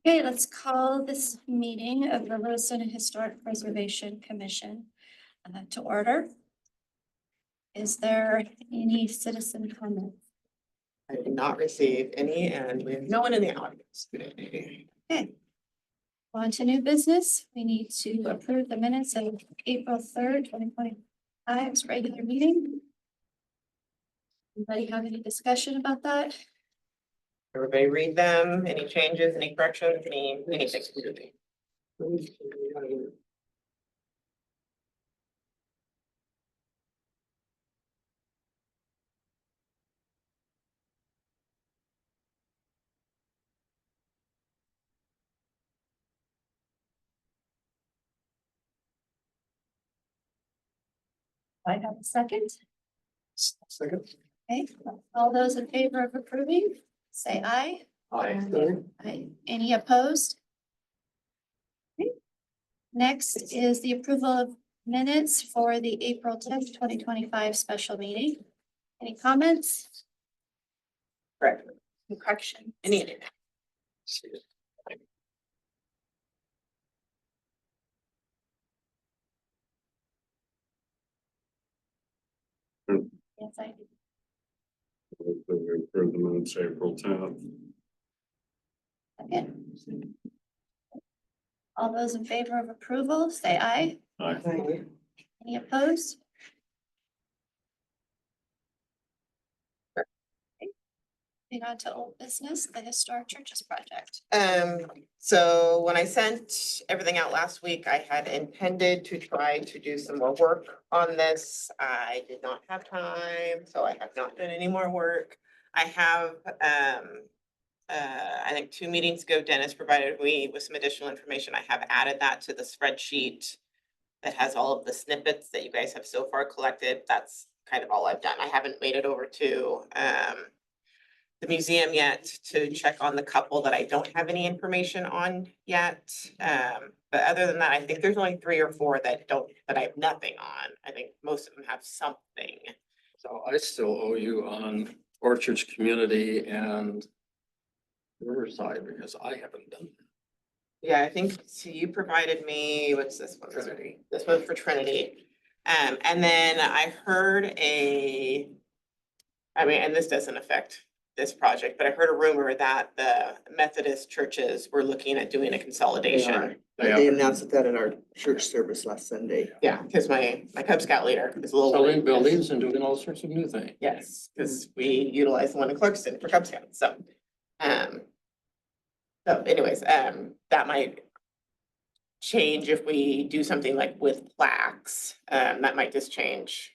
Okay, let's call this meeting of the Lewiston Historic Preservation Commission to order. Is there any citizen comment? I did not receive any, and we have no one in the audience today. Okay. On to new business. We need to approve the minutes of April 3rd, 2025's regular meeting. Anybody have any discussion about that? Everybody read them, any changes, any corrections, anything. I have a second. Second. Okay, all those in favor of approving, say aye. Aye. Any opposed? Okay. Next is the approval of minutes for the April 10th, 2025 special meeting. Any comments? Correct. Correction. Any. Yes, I do. For the minutes, April 10th. Okay. All those in favor of approval, say aye. Aye. Any opposed? Moving on to old business, the Historic Churches Project. So when I sent everything out last week, I had intended to try to do some more work on this. I did not have time, so I have not done any more work. I have, I think 2 meetings ago, Dennis provided me with some additional information. I have added that to the spreadsheet that has all of the snippets that you guys have so far collected. That's kind of all I've done. I haven't made it over to, the museum yet to check on the couple that I don't have any information on yet. But other than that, I think there's only 3 or 4 that I have nothing on. I think most of them have something. So I still owe you on Orchards Community and Riverside because I haven't done that. Yeah, I think, so you provided me, what's this one? Trinity. This one's for Trinity. And then I heard and this doesn't affect this project, but I heard a rumor that the Methodist churches were looking at doing a consolidation. They announced that in our church service last Sunday. Yeah, because my Cub Scout leader is a little. Selling buildings and doing all sorts of new things. Yes, because we utilize the one in Clarkston for Cub Scouts, so. So anyways, that might change if we do something like with plaques. That might just change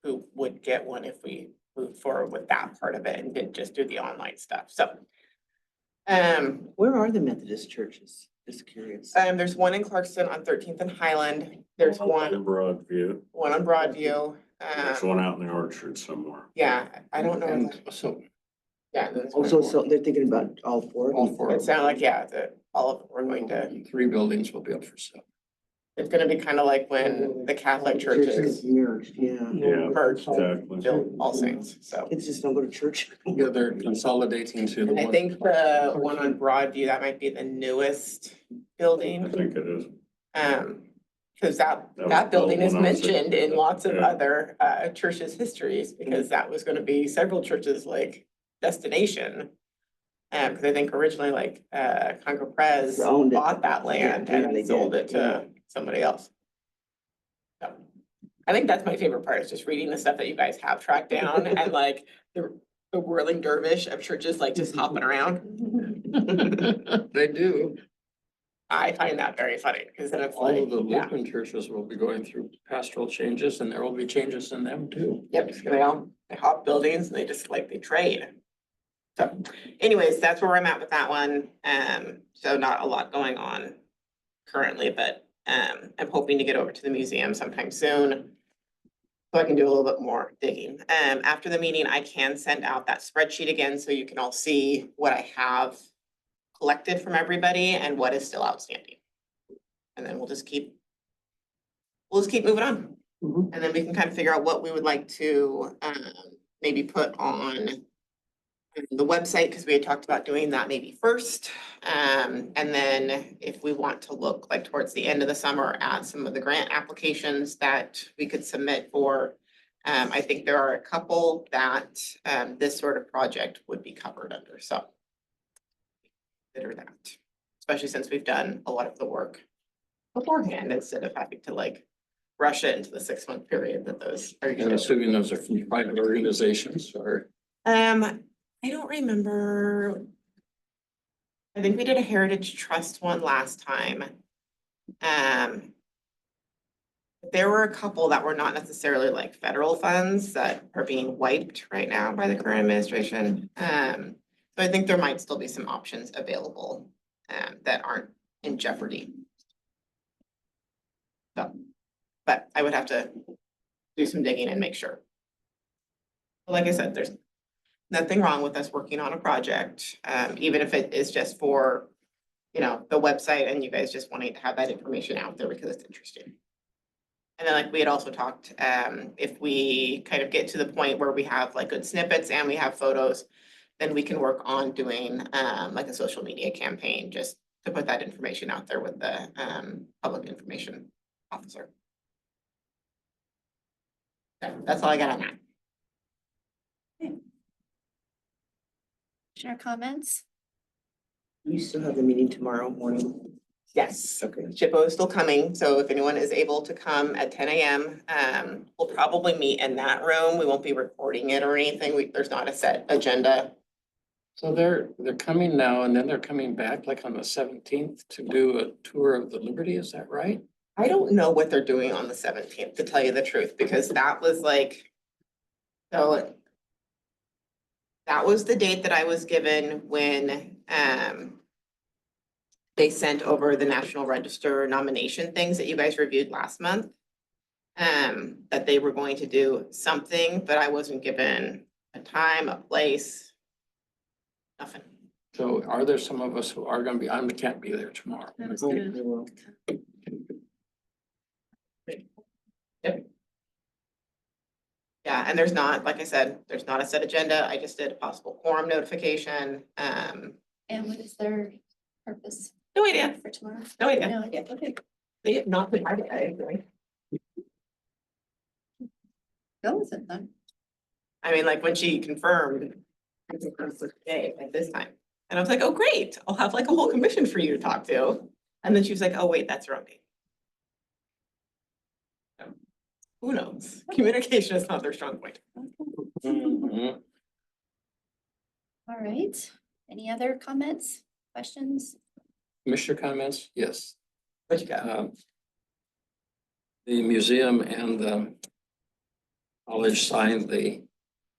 who would get one if we move forward with that part of it and didn't just do the online stuff, so. Where are the Methodist churches? Just curious. There's one in Clarkston on 13th and Highland. There's One in Broadview. one on Broadview. There's one out in the orchard somewhere. Yeah, I don't know. And so Yeah. and then there's Also, one so more. they're thinking about all 4. all 4 It of sounded them. like, yeah, that all of them were going to, 3 buildings will be up for sale. it's gonna be kind of like when the Catholic churches Merged, yeah. Yeah, merged, exactly. built All Saints, so. Kids just don't go to church. Yeah, they're consolidating to the And I one. think the one on Broadview, that might be the newest I building. think it is. Because that was building built is when I was a mentioned in kid, lots of yeah. other churches' histories, because that was gonna be several churches like destination. Because I think originally like Congo Pres Owned it. bought that land Yeah, and they sold did, it to somebody else. So, I think that's my favorite part, is just reading the stuff that you guys have tracked down and like the whirling dervish of churches like just hopping around. They do. I find that very funny, because then it's All like, of the yeah, Lutheran churches will be going through pastoral changes and there will be changes in them too. yep, just they hop buildings and they just like, they trade. So anyways, that's where I'm at with that one. So not a lot going on currently, but I'm hoping to get over to the museum sometime soon, so I can do a little bit more digging. After the meeting, I can send out that spreadsheet again, so you can all see what I have collected from everybody and what is still outstanding. And then we'll just keep moving on. And then we can kind of figure out what we would like to maybe put on the website, because we had talked about doing that maybe first. And then if we want to look like towards the end of the summer at some of the grant applications that we could submit for. I think there are a couple that this sort of project would be covered under, so. Consider that, especially since we've done a lot of the work beforehand instead of having to like rush it into the 6-month period that those are. And usually. assuming those are from private organizations or. I don't remember. I think we did a Heritage Trust one last time. There were a couple that were not necessarily like federal funds that are being wiped right now by the current administration. So I think there might still be some options available that aren't in jeopardy. So, but I would have to do some digging and make sure. Like I said, there's nothing wrong with us working on a project, even if it is just for, you know, the website and you guys just wanting to have that information out there because it's interesting. And then like we had also talked, if we kind of get to the point where we have like good snippets and we have photos, then we can work on doing like a social media campaign just to put that information out there with the public information officer. So that's all I got on that. Commissioner comments? You still have the meeting tomorrow morning. Yes. Okay. Chippo is still coming, so if anyone is able to come at 10 a.m., we'll probably meet in that room. We won't be recording it or anything. There's not a set agenda. So they're coming now and then they're coming back like on the 17th to do a tour of the Liberty, is that right? I don't know what they're doing on the 17th, to tell you the truth, because that was like, so that was the date that I was given when they sent over the National Register nomination things that you guys reviewed last month. That they were going to do something, but I wasn't given a time, a place, nothing. So are there some of us who are gonna be, I can't be there tomorrow. I was gonna- Yeah, and there's not, like I said, there's not a set agenda. I just did a possible quorum notification. And what is their purpose No idea, for tomorrow? no idea. No idea, okay, They have not been, I agree. go with it then. I mean, like when she confirmed, I confirmed for today at this time. And I was like, oh, great, I'll have like a whole commission for you to talk to. And then she was like, oh, wait, that's the wrong date. So, who knows? Communication is not their strong point. Mhm. All right, any other comments, questions? Commissioner comments? Yes. What you got? The museum and the college signed the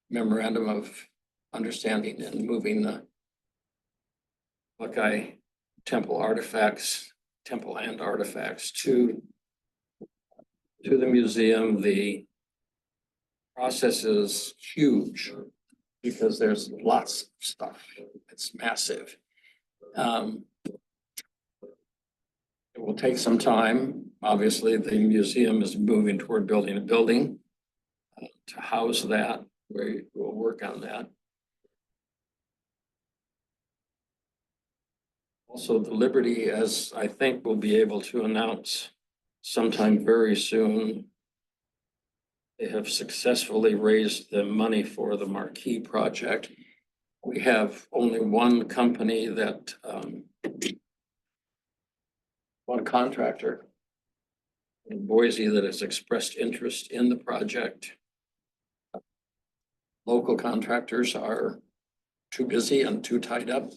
memorandum of understanding and moving the Buckeye temple and artifacts to the museum. The process is huge because there's lots of stuff. It's massive. It will take some time. Obviously, the museum is moving toward building a building to house that. We will work on that. Also, the Liberty, as I think we'll be able to announce sometime very soon, they have successfully raised the money for the Marquee project. We have only one company that, one contractor in Boise that has expressed interest in the project. Local contractors are too busy and too tied up.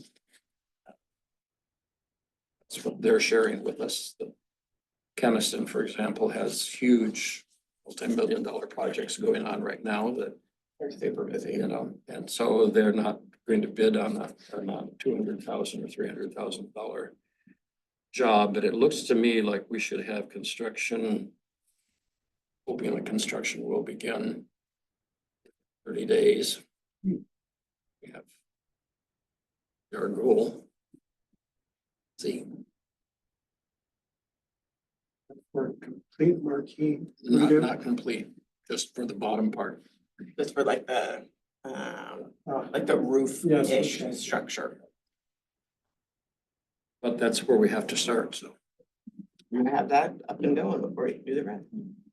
That's what they're sharing with us. The Keniston, for example, has huge multi-million-dollar projects going on right now that They're super busy. you know, and so they're not going to bid on a $200,000 or $300,000 job, but it looks to me like we should have construction. Hoping the construction will begin 30 days. We have our goal. See. For complete Marquee. Not complete, just for the bottom part. Just for like the like the Yes, roof-ish okay. structure. But that's where we have to start, so. You're gonna have that up and going before you do the rest.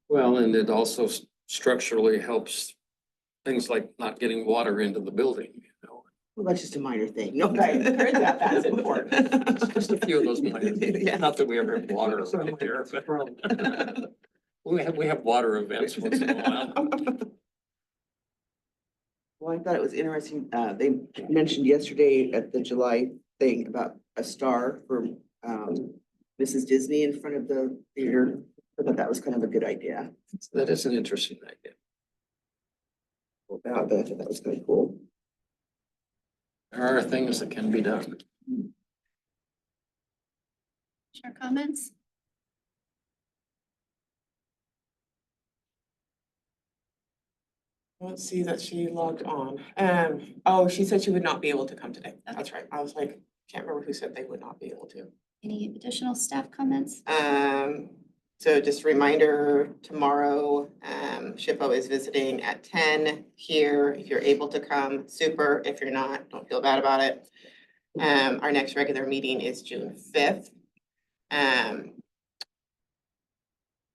Well, and it also structurally helps things like not getting water into the building, you know. Well, that's just a minor thing. No. Right, heard that, that's important. Just a few of those minor things. Yeah. Not that we ever have water around here, but we have water events once in a while. Well, I thought it was interesting, they mentioned yesterday at the July thing about a star for, Mrs. Disney in front of the theater. I thought that was kind of a good idea. That is an interesting idea. But I thought that was kind of cool. There are things that can be done. Share comments? Let's see that she logged on. Oh, she said she would not be able to come today. That's right. I was like, can't remember who said they would not be able to. Any additional staff comments? So just a reminder, tomorrow, SHPO is visiting at 10 here. If you're able to come, super. If you're not, don't feel bad about it. Our next regular meeting is June 5th.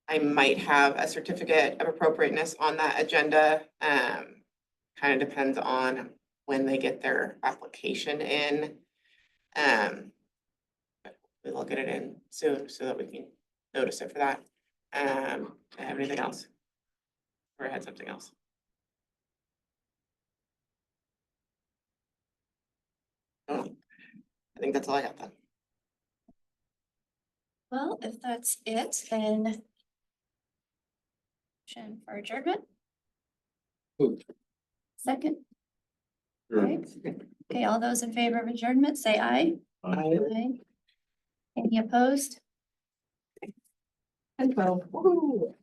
I might have a certificate of appropriateness on that agenda. Kind of depends on when they get their application in. But we'll get it in soon so that we can notice it for that. Do I have anything else? Or I had something else? Oh, I think that's all I got then. Well, if that's it, then motion for adjournment, Moved. second. Sure. Right. Okay, all those in favor of adjournment, say aye. Aye. Any opposed? And 12. Woo.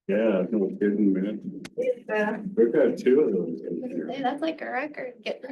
Yeah, no kidding, man. We've got two of those. in here. Hey, that's like a record. Get